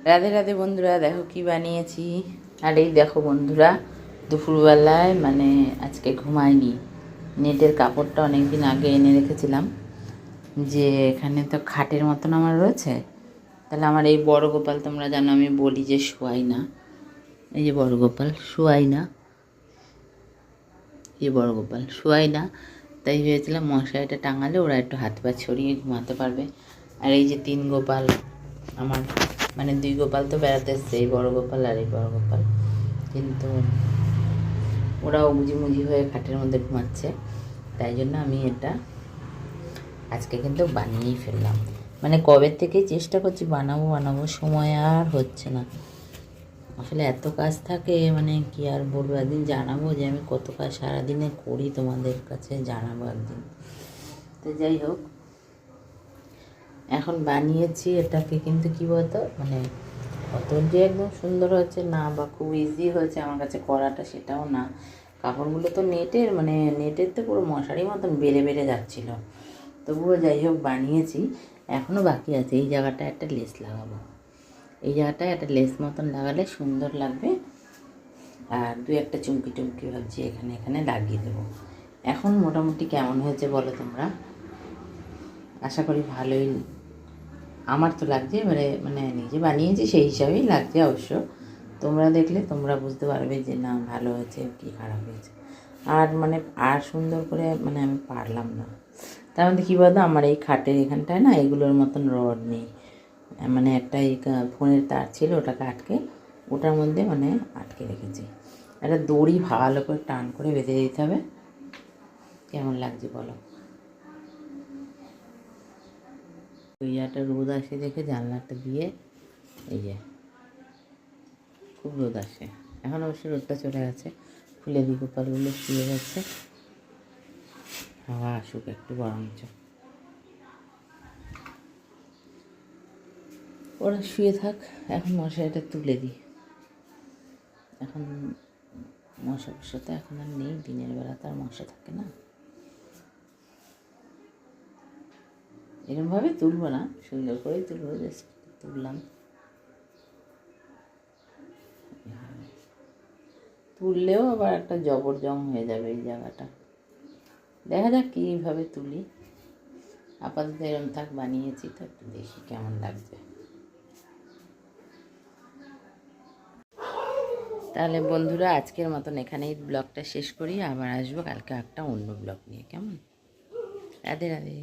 রাধে রাধে বন্ধুরা, দেখো কি বানিয়েছি। আর এই দেখো বন্ধুরা, দুপুরবেলায় মানে আজকে ঘুমাইনি। নেটের কাপড়টা অনেক দিন আগে এনে রেখেছিলাম, যে এখানে তো খাটের মতন আমার রয়েছে। তাহলে আমার এই বড় গোপাল, তোমরা জানো আমি বলি যে শোয়াই না, এই যে বড় গোপাল শোয়াই না, এই বড় গোপাল শোয়াই না। তাই ভেবেছিলাম মশারিটা টাঙালে ওরা একটু হাত পা ছড়িয়ে ঘুমাতে পারবে। আর এই যে 3 গোপাল আমার, মানে 2 গোপাল তো বেড়াতে এসছে, এই বড় গোপাল আর এই বড় গোপাল, কিন্তু ওরাও মুজি হয়ে খাটের মধ্যে ঘুমাচ্ছে। তাই জন্য আমি এটা আজকে কিন্তু বানিয়েই ফেললাম। মানে কবে থেকে চেষ্টা করছি বানাবো, সময় আর হচ্ছে না। আসলে এত কাজ থাকে, মানে কি আর বলবো, একদিন জানাবো যে আমি কত কাজ সারাদিনে করি, তোমাদের কাছে জানাবো একদিন। তো যাই হোক, এখন বানিয়েছি এটাকে, কিন্তু কী বলতো, মানে কত যে একদম সুন্দর হয়েছে না, বা খুব ইজি হয়েছে আমার কাছে করাটা সেটাও না। কাপড়গুলো তো নেটের, মানে নেটের তো পুরো মশারির মতন বেড়ে বেড়ে যাচ্ছিলো। তবুও যাই হোক বানিয়েছি। এখনও বাকি আছে, এই জায়গাটা একটা লেস লাগাবো, এই জায়গাটায় একটা লেস মতন লাগালে সুন্দর লাগবে। আর 2-1টা চুমকি টুমকি ভাবছি এখানে এখানে লাগিয়ে দেবো। এখন মোটামুটি কেমন হয়েছে বলো তোমরা? আশা করি ভালোই আমার তো লাগছে, মানে নিজে বানিয়েছি সেই হিসাবেই লাগছে অবশ্য। তোমরা দেখলে তোমরা বুঝতে পারবে যে না ভালো হয়েছে কি খারাপ হয়েছে। আর মানে আর সুন্দর করে মানে আমি পারলাম না। তার মধ্যে কী বলতো, আমার এই খাটের এখানটায় না এগুলোর মতন রড নেই। মানে একটা এই ফোনের তার ছিল, ওটাকে আটকে ওটার মধ্যে মানে আটকে রেখেছি। একটা দড়ি ভালো করে টান করে বেঁধে দিতে হবে। কেমন লাগছে বলো? ওই একটা রোদ আসে দেখে জানলাটা দিয়ে, এই যে খুব রোদ আসে। এখন অবশ্য রোদটা চলে গেছে, ফুলে দিই, গোপালগুলো শুয়ে গেছে, হাওয়া আসুক একটু বরঞ্চ। ওরা শুয়ে থাক, এখন মশারিটা তুলে দিই। এখন মশা ফশা তো এখন আর নেই, দিনের বেলা তো আর মশা থাকে না। এরকমভাবে তুলবো না, সুন্দর করেই তুলবো, জাস্ট তুললাম। তুললেও আবার একটা জবরজং হয়ে যাবে এই জায়গাটা। দেখা যাক কীভাবে তুলি। আপাতত এরম থাক, বানিয়েছি তো একটু দেখি কেমন লাগছে। তাহলে বন্ধুরা আজকের মতন এখানেই ব্লগটা শেষ করি, আবার আসবো কালকে একটা অন্য ব্লগ নিয়ে। কেমন? রাধে রাধে।